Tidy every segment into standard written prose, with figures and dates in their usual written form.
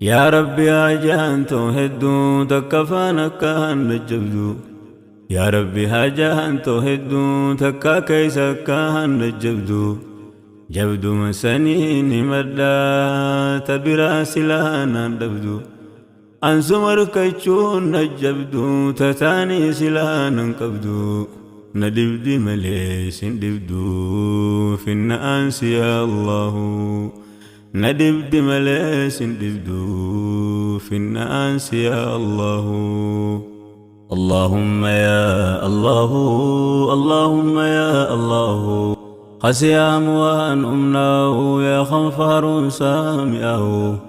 يا ربي هاجان توهدو تكفانا كان نجبدو يا ربي هاجان توهدو تكا كيسا كان نجبدو جبدو مسنين مدى تبرا سلانا دبدو أنسمر كيشون نجبدو تتاني سلانا كبدو ندبدي مليس ندبدو في الناس يا الله ندبد مليس ندبدو في الناس يا الله اللهم يا الله اللهم يا الله قسي أموان أمناه يا خنفار سامعه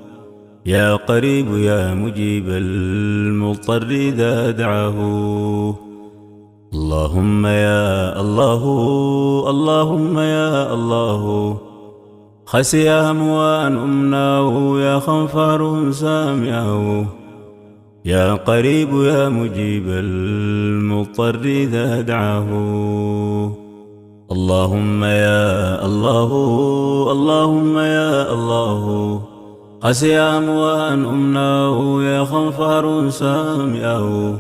يا قريب يا مجيب المضطر إذا دعاه اللهم يا الله اللهم يا الله خسي أموان أمناه يا خنفار سامعه يا قريب يا مجيب المضطر إذا دعاه اللهم يا الله اللهم يا الله خسي أموان أمناه يا خنفار سامعه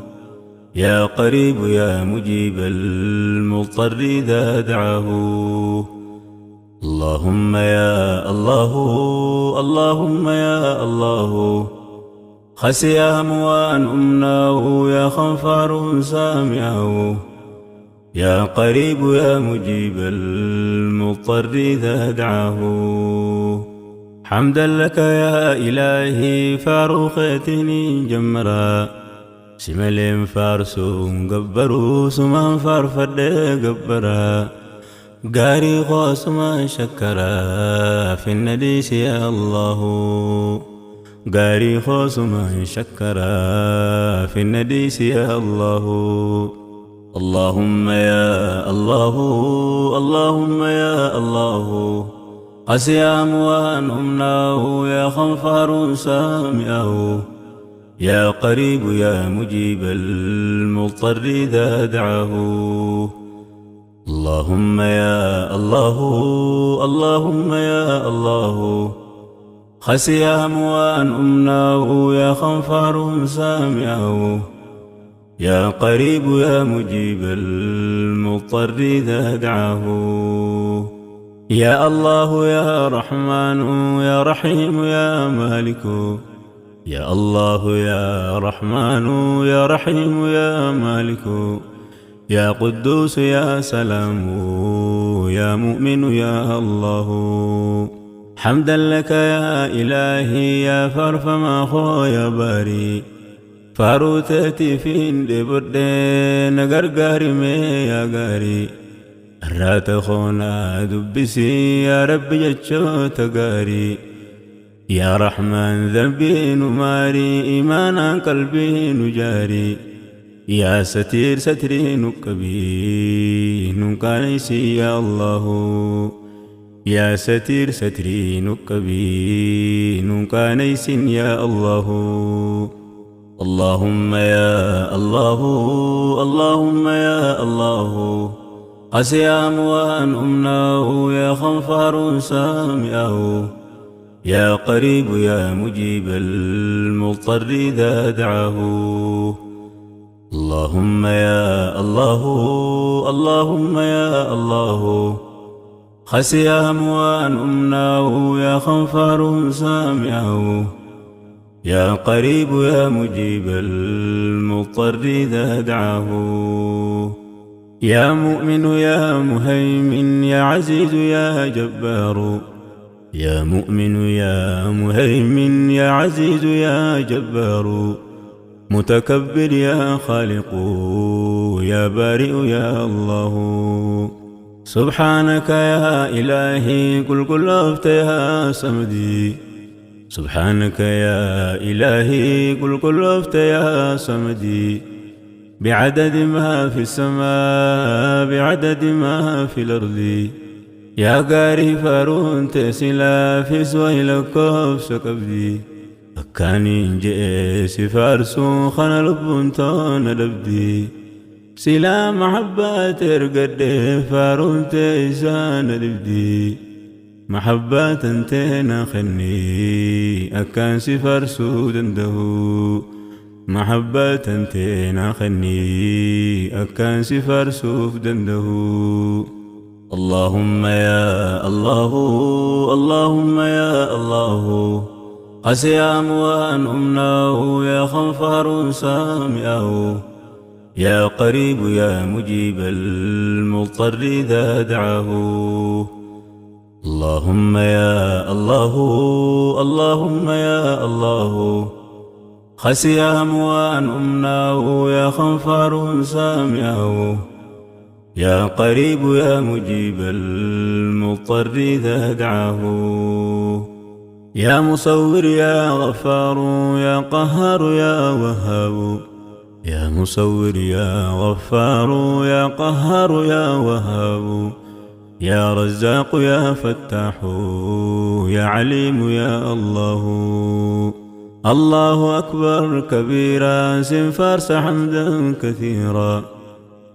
يا قريب يا مجيب المضطر إذا دعاه اللهم يا الله اللهم يا الله خسي أموان أمناه يا خنفار سامعه يا قريب يا مجيب المضطر إذا دعاه حمدا لك يا إلهي فاروقتني جمرا سمل فارسو قبرو سمان فارفد قبرا قاري غوص ما شكرا في النديس يا الله قاري غوص ما شكرا في النديس يا الله اللهم يا الله اللهم يا الله قسي أموان أمناه يا خنفار سامعه يا قريب يا مجيب المضطر إذا دعاه اللهم يا الله اللهم يا الله خسي أموان أمناه يا خنفار سامعه يا قريب يا مجيب المضطر إذا دعاه يا الله يا رحمن يا رحيم يا مالك يا الله يا رحمن يا رحيم يا مالك يا قدوس يا سلام يا مؤمن يا الله حمدا لك يا إلهي يا فرفما خويا باري فاروتتي فين دبردين غرغاري مي يا غاري رات خونا دبسي يا رب جتشو تغاري يا رحمن ذنبي نماري إيمانا قلبي نجاري يا ستير ستري نكبي نكانيسي يا الله يا ستير ستري نكبي نكانيسي يا الله اللهم يا الله اللهم يا الله قسي أموان أمناه يا خنفار سامعه يا قريب يا مجيب المضطر إذا دعاه اللهم يا الله اللهم يا الله خسي أموان أمناه يا خنفار سامعه يا قريب يا مجيب المضطر إذا دعاه يا مؤمن يا مهيمن يا عزيز يا جبار يا مؤمن يا مهيمن يا عزيز يا جبار متكبر يا خالق يا بارئ يا الله سبحانك يا إلهي قل أفت يا سمدي سبحانك يا إلهي قل أفت يا سمدي بعدد ما في السماء بعدد ما في الأرض يا قاري فارون تسلا في سويل كوف سكبدي أكاني جيس فارسو خنا لبنتون لبدي سلا محبة ترقد فارون تيسان لبدي محبات انتنا خني أكان سفر سودنده محبات انتنا خني أكان سفر سودنده اللهم يا الله اللهم يا الله قسيام وأن أمناه يا خنفر سامعه يا قريب يا مجيب المضطر إذا دعاه اللهم يا الله اللهم يا الله خسيام وأن أمناه يا خنفر سامعه يا قريب يا مجيب المضطر إذا دعاه يا مصور يا غفار يا قهار يا وهاب يا مصور يا غفار يا قهار يا وهاب يا رزاق يا فتاح يا عليم يا الله الله أكبر كبيرا سنفارس حمدا كثيرا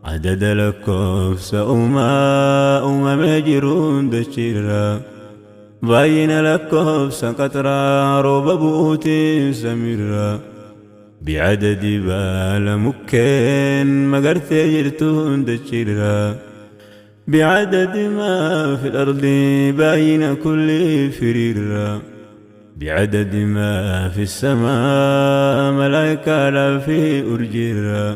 عدد لكوف أمم مجرون دشيرا باين لكوف سقطرا روب بوتي سميرا بعدد بال مكين مقرت جرتون دشيرا بعدد ما في الأرض باين كل فريرا بعدد ما في السماء ملائكة لا في أرجيرا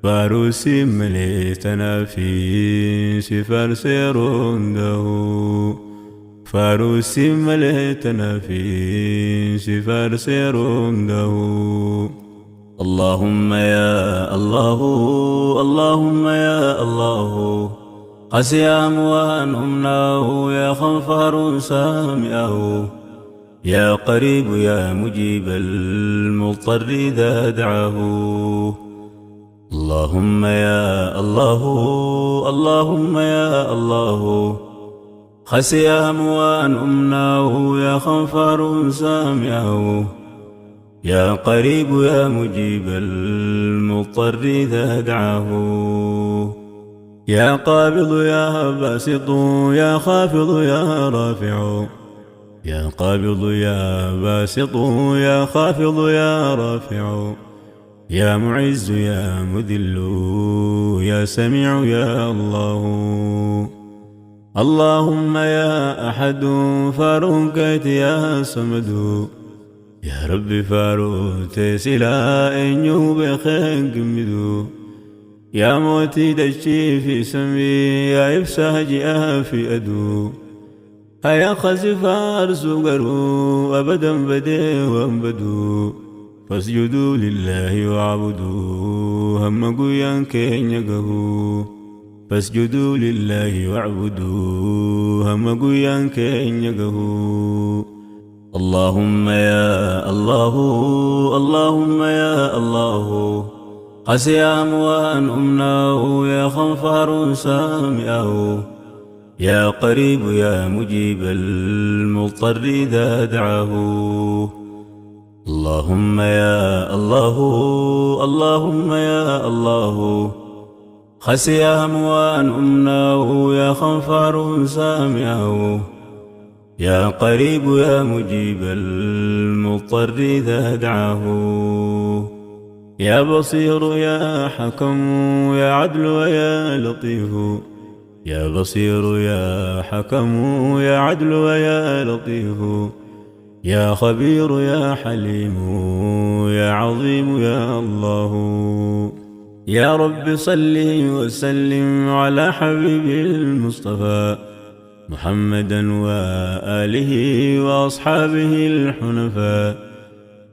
فاروسي مليتنا في سفر سيرونده فاروسي مليتنا في سفر سيرونده اللهم يا الله اللهم يا الله قسيام وأن أمناه يا خنفر سامعه يا قريب يا مجيب المضطر إذا دعاه اللهم يا الله اللهم يا الله خسيام وأن أمناه يا خنفر سامعه يا قريب يا مجيب المضطر إذا دعاه يا قابض يا باسط يا خافض يا رافع يا قابض يا باسط يا خافض يا رافع يا معز يا مذل يا سميع يا الله اللهم يا أحد فاروقت يا صمد يا رب فاروت سلا إنيو بخير قمدو يا موتي دشي في سمي يا إفساج في أدو هيا خزفار سوغرو أبدا بدي وانبدو فاسجدوا لله واعبدوا هم قيان كين يقهو فاسجدوا لله واعبدوا هم قيان كين يقهو اللهم يا الله اللهم يا الله قسيام وأن أمناه يا خنفر سامعه يا قريب يا مجيب المضطر إذا دعاه اللهم يا الله اللهم يا الله خسيام وأن أمناه يا خنفر سامعه يا قريب يا مجيب المضطر إذا دعاه يا بصير يا حكم يا عدل ويا لطيف يا بصير يا حكم يا عدل ويا لطيف يا خبير يا حليم يا عظيم يا الله يا رب صل وسلم على حبيب المصطفى محمدا وآله وأصحابه الحنفاء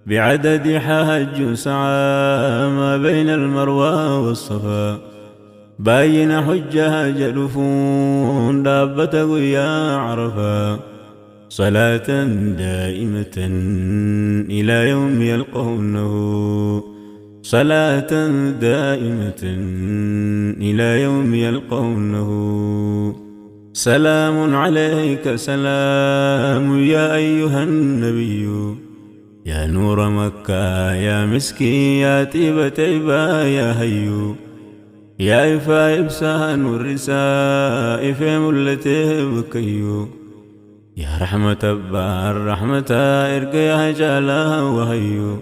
بعدد حج سعى ما بين المروى والصفا باين حجها جلفون دابة يا عرفا صلاة دائمة إلى يوم يلقونه صلاة دائمة إلى يوم يلقونه سلام عليك سلام يا أيها النبي يا نور مكة يا مسكي يا طيبة عبا يا هيو يا إفا إبسان والرساء في ملته بكيو يا رحمة بار رحمة إرق يا جالا وهيو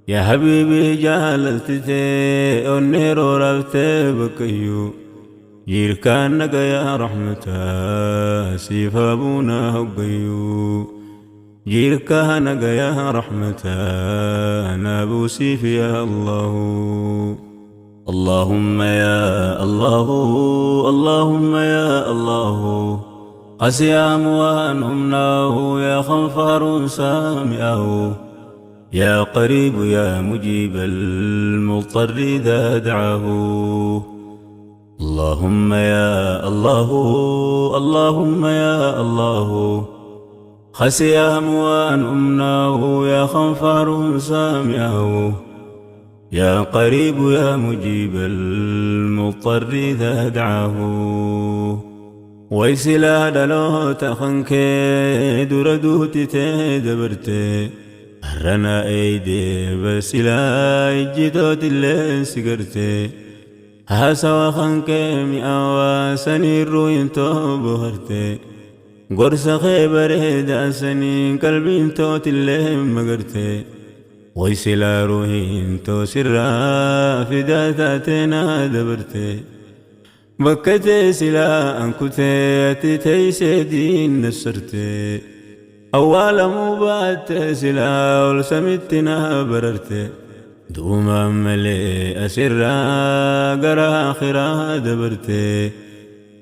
يا حبيبي جالتتي والنير وربتي بكيو جيركانك يا رحمة سيف أبونا هقيو جيركانك يا رحمة نابو سيف يا الله اللهم يا الله اللهم يا الله قسي أموانهم ناه يا خنفر سامعه يا قريب يا مجيب المضطر إذا دعاه اللهم يا الله اللهم يا الله خسي أموان أمناه يا خنفر سامعه يا قريب يا مجيب المضطر إذا دعاه ويسلا دلو تخنك دردوت تدبرت رنا ايدي بسلا اجتوت اللي سكرت هاسا خنك مئوا سنير روينتو بهرت قرص خيبر داسني قلبي توت اللي مقرت ويسلا روينتو سرا في داتاتنا دبرت بكتي سلا أنكتي تيسي دين نسرتي أول مبات سلا ولسمتنا بررتي دوما ملي أسرا قرا آخرا دبرتي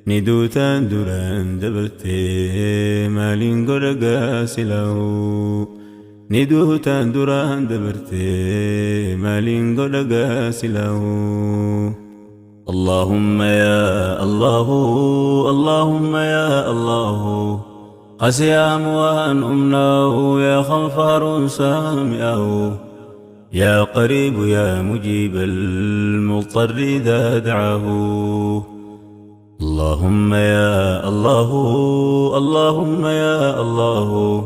ندوتا دران دبرتي مالين قرقا سلاو ندوتا دران دبرتي مالين قرقا سلاو اللهم يا الله اللهم يا الله قسي أموان أمناه يا خنفر سامعه يا قريب يا مجيب المضطر إذا دعاه اللهم يا الله اللهم يا الله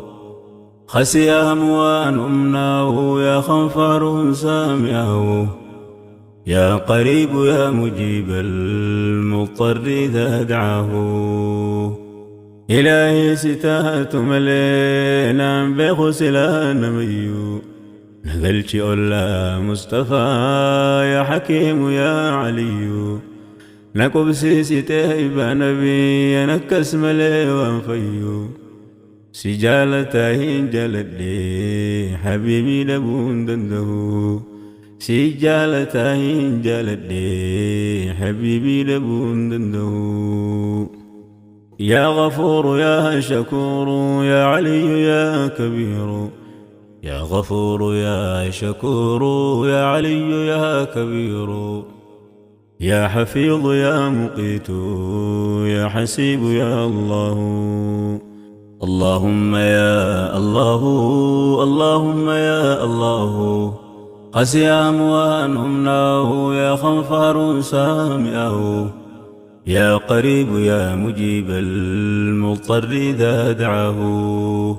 خسي أموان أمناه يا خنفر سامعه يا قريب يا مجيب المضطر إذا دعاه إلهي ستات ملينا بغسلا نميو نقلت أولا مصطفى يا حكيم يا علي نكب سيسي تيبا نبي نكس ملي وانفيو سجالتاهين جلدي حبيبي لبون دنده سجالتاهين جلدي حبيبي لبون دنده يا غفور يا شكور يا علي يا كبير يا غفور يا شكور يا علي يا كبير يا حفيظ يا مقيت يا حسيب يا الله اللهم يا الله اللهم يا الله قسي أموان أمناه يا خنفر سامعه يا قريب يا مجيب المضطر إذا دعاه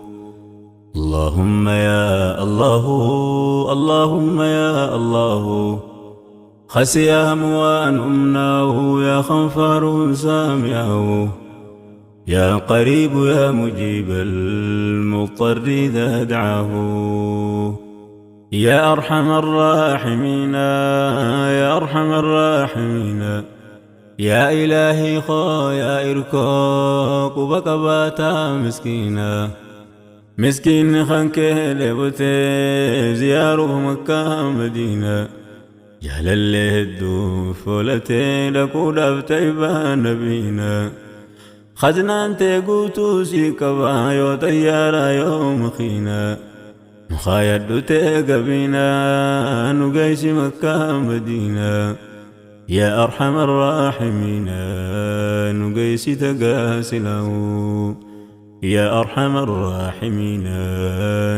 اللهم يا الله اللهم يا الله خسي أموان أمناه يا خنفر سامعه يا قريب يا مجيب المضطر إذا دعاه يا أرحم الراحمين يا أرحم الراحمين يا إلهي خو يا إركوك وبكباتا مسكينا مسكين خانك لبتي زياره مكة مدينة جهل اللي هدو فولتي لكو دفتيبا نبينا خزنا انت قوتو سيكبا يو طيارا يوم خينا مخايدو تيقبينا نقايس مكة مدينة يا أرحم الراحمين نقيس تقاسله يا أرحم الراحمين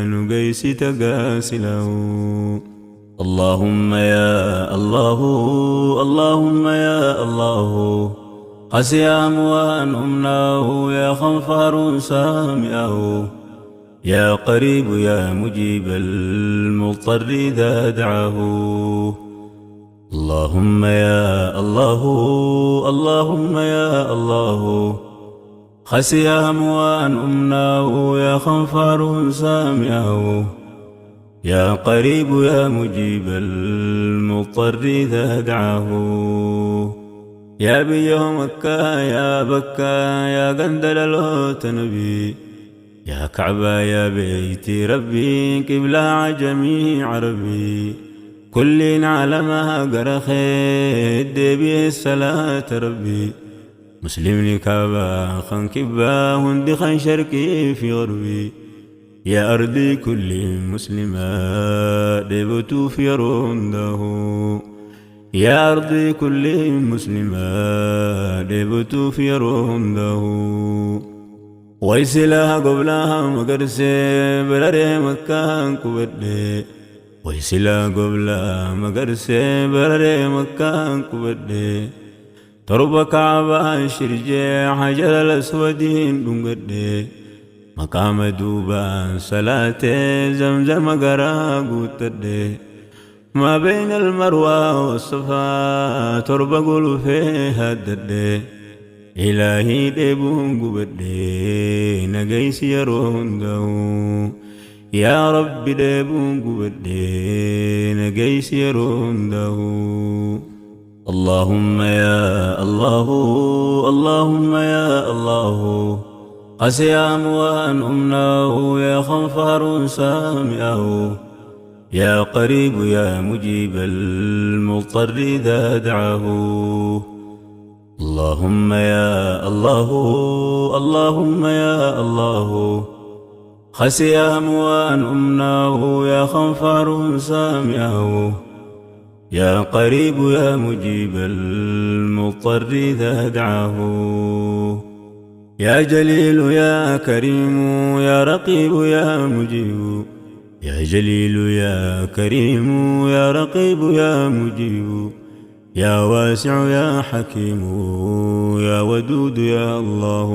نقيس تقاسله اللهم يا الله اللهم يا الله قسي أموان أمناه يا خنفر سامعه يا قريب يا مجيب المضطر إذا دعاه اللهم يا الله اللهم يا الله خسي أموان أمناه يا خنفر سامعه يا قريب يا مجيب المضطر إذا دعاه يا بي مكة يا بكا يا قندل الوت نبي يا كعبة يا بيتي ربي قبلة جميع عربي كل علمها قرخيد به الصلاة ربي مسلم لكابا خن كبا هندي خن شرقي في غربي يا أرضي كل مسلمة دبتو في رونده يا أرضي كل مسلمة دبتو في رونده ويسلها قبلها مقرسي برري مكان كبدي ويسلها قبلها مقرسي برري مكان كبدي تربة كعبة شرجي حجر الأسودين دنقدي مقام دوبان صلاة زمزم قراغو تدي ما بين المروة والصفا تربة قلو فيها الددي إلهي ديبون قبدي نقيس يرون دو يا رب ديبون قبدي نقيس يرون دو اللهم يا الله اللهم يا الله قسي أموان أمناه يا خنفر سامعه يا قريب يا مجيب المضطر إذا دعاه اللهم يا الله اللهم يا الله خسي أموان أمناه يا خنفر سامعه يا قريب يا مجيب المضطر إذا دعاه يا جليل يا كريم يا رقيب يا مجيب يا جليل يا كريم يا رقيب يا مجيب يا واسع يا حكيم يا ودود يا الله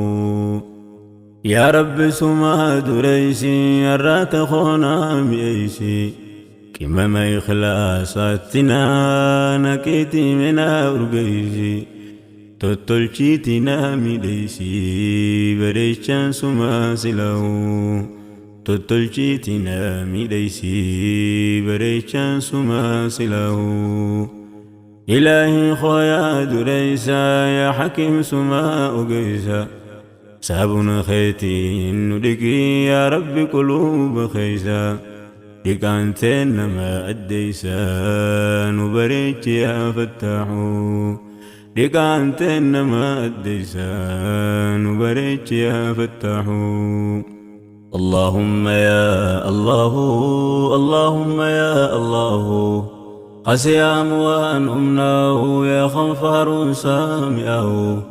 يا رب سماد ريسي الرات خونا ميسي كما ما إخلاصاتنا نكيتي من أرقيسي تطلشيتنا ميديسي بريشان سما سلو تطلشيتنا ميديسي بريشان سما سلو إلهي خويا دريسا يا حكيم سما أقيسا سابنا خيتي ندقي يا رب قلوب خيسا دقانتين ما أديسا نبريك يا فتاحو دقانتين ما أديسا نبريك يا فتاحو اللهم يا الله اللهم يا الله قسي أموان أمناه يا خنفر سامعه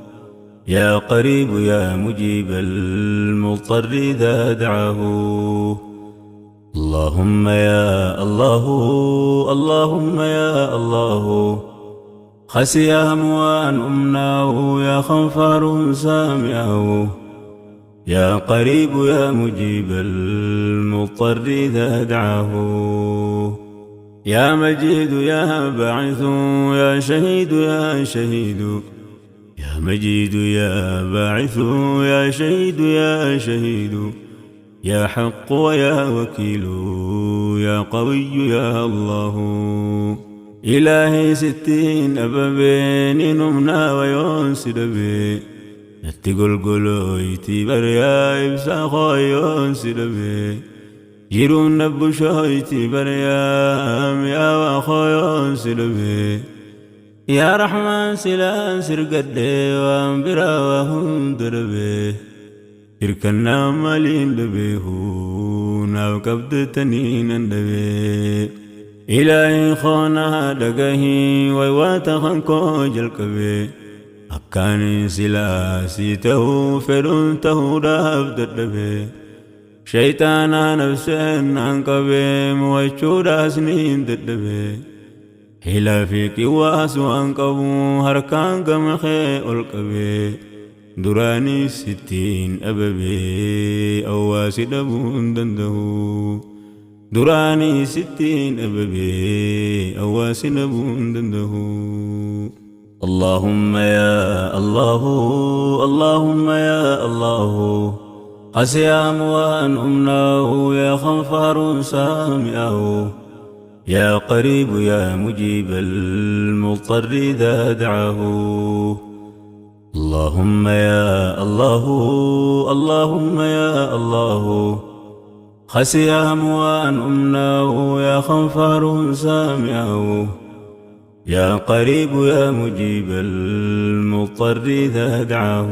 يا قريب يا مجيب المضطر إذا دعاه اللهم يا الله اللهم يا الله خسي أموان أمناه يا خنفر سامعه يا قريب يا مجيب المضطر إذا دعاه يا مجيد يا باعث يا شهيد يا شهيد يا مجيد يا باعث يا شهيد يا شهيد يا حق ويا وكيل يا قوي يا الله إلهي 60 أبابين نمنا ويونس دبي نتقل قلويتي بريا إبسا خويونس دبي جيرون نبو شويتي بريام يا واخويون سلبي يا رحمن سلان سرقدي وانبرا وهم دربي إركنا مالين دبيهون وكبد تنين دبي إلهي خونا دقهي ويواتا خنكو جلقبي أكاني سلاسيته فرنته رابد دبي شيطانا نفسين عنقبي موجودا سنين ددبي هلا في قواس وانقبو هركان قمخي القبي دراني 60 أببي أواسي دبون دندهو دراني 60 أببي أواسي دبون دندهو اللهم يا الله، اللهم يا الله، قسي أموان أمناه يا غفار سامعه، يا قريب يا مجيب المضطر إذا دعاه. اللهم يا الله، اللهم يا الله، خسي أموان أمناه يا غفار سامعه، يا قريب يا مجيب المضطر إذا دعاه.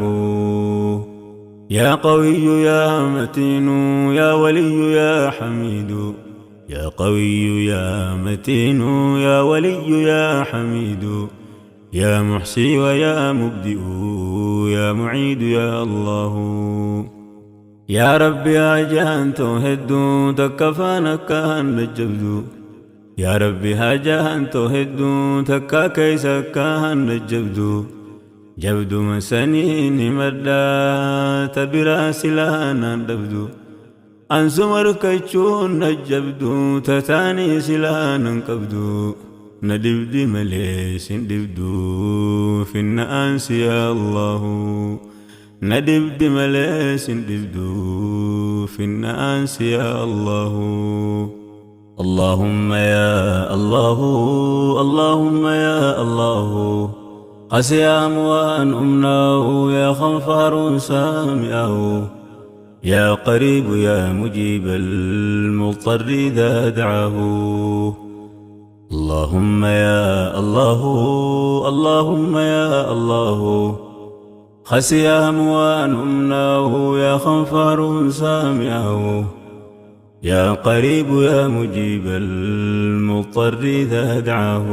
يا قوي يا متين يا ولي يا حميد، يا قوي يا متين يا ولي يا حميد، يا محصي ويا مبدئ يا معيد يا الله. يا ربي هاجان توهد تكفانك النجبد، يا ربي هاجان توهد تكا كيسك النجبد، جبد مسنين مدى تبرا سلانا دبد، أنسمر كيشون نجبد تتاني سلانا كبد، ندبد مليس دبد في الناس يا الله، ندبد مليس دبد في الناس يا الله. اللهم يا الله، اللهم يا الله، قسي أموان أمناه يا غفار سامعه، يا قريب يا مجيب المضطر إذا دعاه. اللهم يا الله، اللهم يا الله، خسي أموان أمناه يا غفار سامعه، يا قريب يا مجيب المضطر إذا دعاه.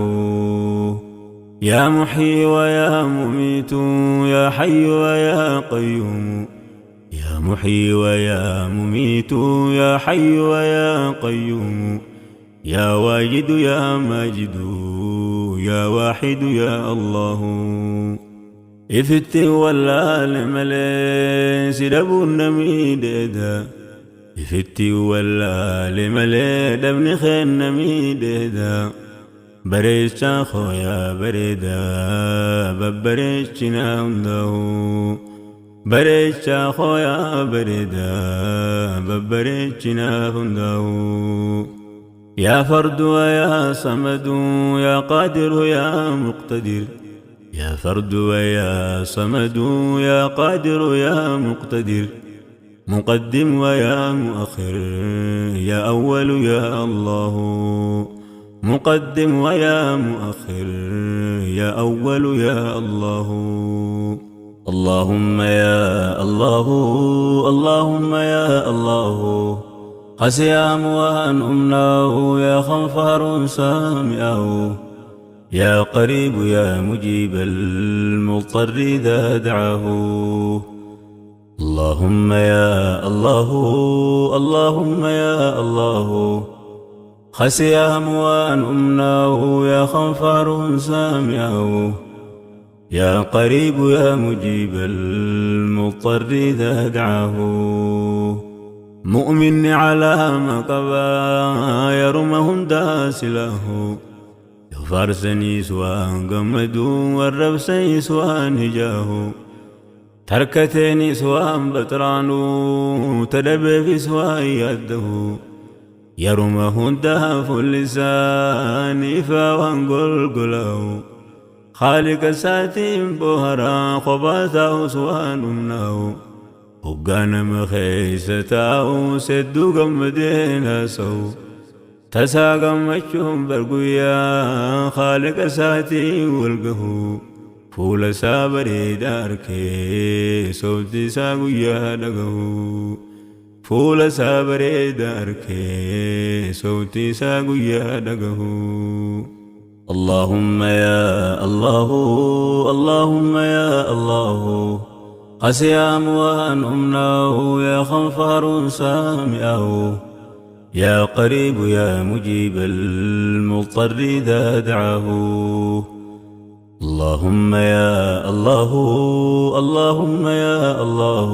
يا محيي ويا مميت يا حي ويا قيوم، يا محيي ويا مميت يا حي ويا قيوم، يا واجد يا ماجد يا واحد يا الله. إفتي ولا لملي سدبو النمي ديدا، إفتي ولا لملي دبن خين نمي ديدا، بريشا خويا بريدا ببريشنا عنده، بريشا خويا بريدا ببريشنا عنده. يا فرد ويا صمد يا قادر يا مقتدر، يا فرد ويا صمد يا قادر يا مقتدر، مقدم ويا مؤخر يا أول يا الله، مقدم ويا مؤخر يا أول يا الله. اللهم يا الله، اللهم يا الله، قسي أموان أمناه يا غفار سامعه، يا قريب يا مجيب المضطر إذا دعاه. اللهم يا الله، اللهم يا الله، خسي أموان أمناه يا غفار سامعه، يا قريب يا مجيب المضطر إذا دعاه. مؤمن على ما قبا يرمهم داسله، يفارسني سوان قمدو والرب سيسوان هجاه، تركتني سوان بطرانو تدب في سوان يده، يرمه الدهف اللسان فوان قلقله، خالق ساتين بوهرا خباثه سوان امناه، وقانا مخيستاو سدو قمدين سو، تساقا مجهم برقويا خالق ساتي والقهو، فول سابري داركي صوتي ساقويا دقهو، فول سابري داركي صوتي ساقويا دقهو. اللهم يا الله، اللهم يا الله، قسي أموان أمناه يا غفار سامعه، يا قريب يا مجيب المضطر إذا دعاه. اللهم يا الله، اللهم يا الله،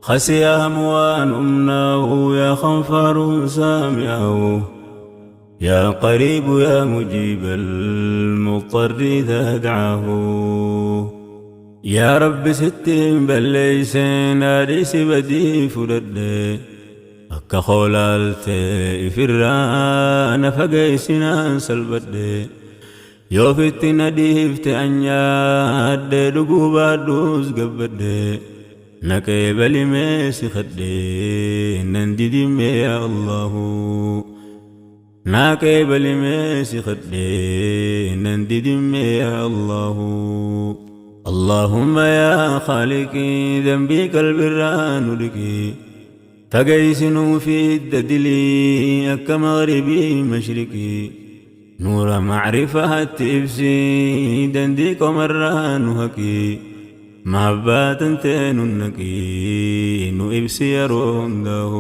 خسي أموان أمناه يا غفار سامعه، يا قريب يا مجيب المضطر إذا دعاه. يا رب ستين بليسين أريس بدي فردي أكا خولالتي فران فقيسنا سلبدي يوفتي نديفت أنياد دقوبا دوز قبدي نكي بلي ميسي خدي نندي يا الله ناكي بلي ميسي خدي نندي يا الله. اللهم يا خالقي ذنبي كالبران لكي فقيسنوا في الددلي أكا مغربي مشرقي نور معرفة تبسي دنديك مران هكي محبات تننكي نو إبسي يرونده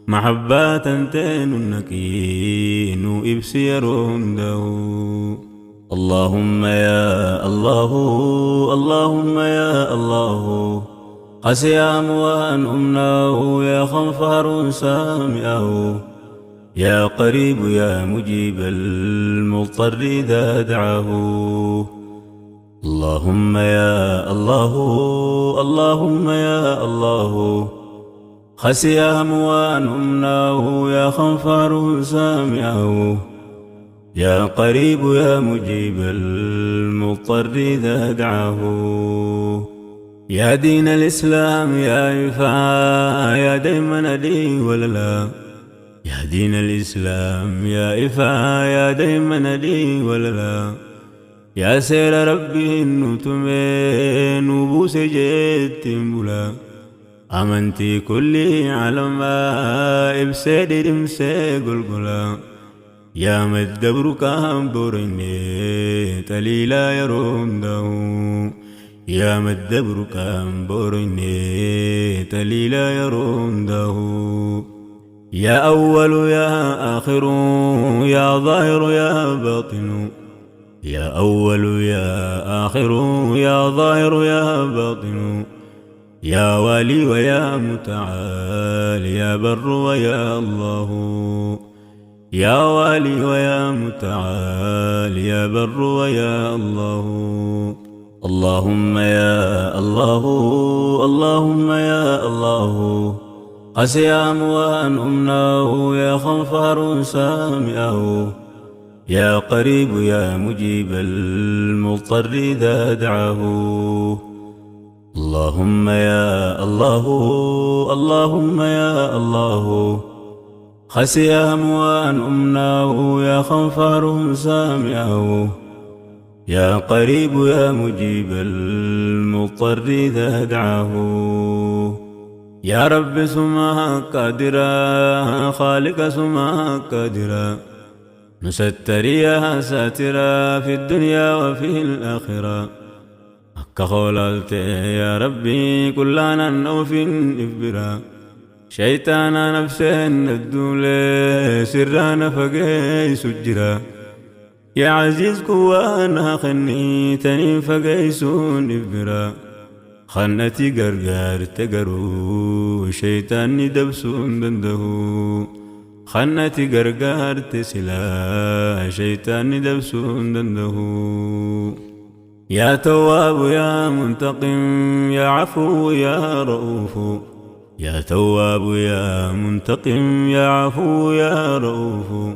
محبات تننكي نو إبسي يرونده. اللهم يا الله اللهم يا الله قسي أموان أمناه يا خنفر سامعه يا قريب يا مجيب المضطر إذا دعاه. اللهم يا الله اللهم يا الله خسي أموان أمناه يا خنفر سامعه يا قريب يا مجيب المضطر إذا دعاه. يا دين الإسلام يا إفا يا ديما لي وللا يا دين الإسلام يا إفا يا ديما لي وللا يا سير ربي النتمين وبوس جيت بلا أمنتي كلي على ما إبساد دمسي قلقلا يا مدبر كام بوريني تليلا يرونده يا مدبر كام بوريني تليلا يرونده. يا أول يا آخر يا ظاهر يا باطن يا أول يا آخر يا ظاهر يا باطن يا والي ويا متعال يا بر ويا الله يا والي ويا متعال يا بر ويا الله. اللهم يا الله اللهم يا الله قسي أموان أمناه يا خنفر سامعه يا قريب يا مجيب المضطر إذا دعاه. اللهم يا الله اللهم يا الله خسي أموان أمناه يا خنفر سامعه يا قريب يا مجيب المضطر إذا دعاه. يا رب سماك قادرا خالق سماك قادرا نستر يا ساترا في الدنيا وفي الآخرة أكا خولالت يا ربي كلنا نوف إفبرا شيطانا نفسين الدولة سرانا فقاي سجرا يا عزيز كوانا خني تنين فقايسون إفبرا خنتي غرغر تغرو شيطان دبسون دندهو خنتي غرغر تسلا شيطان دبسون دندهو. يا تواب يا منتقم يا عفو يا رؤوف يا تواب يا منتقم يا عفو يا رؤوف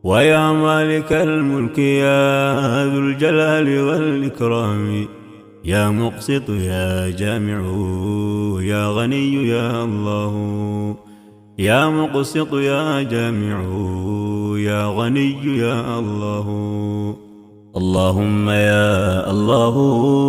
ويا مالك الملك يا ذو الجلال والإكرام يا مقسط يا جامع يا غني يا الله يا مقسط يا جامع يا غني يا الله. اللهم يا الله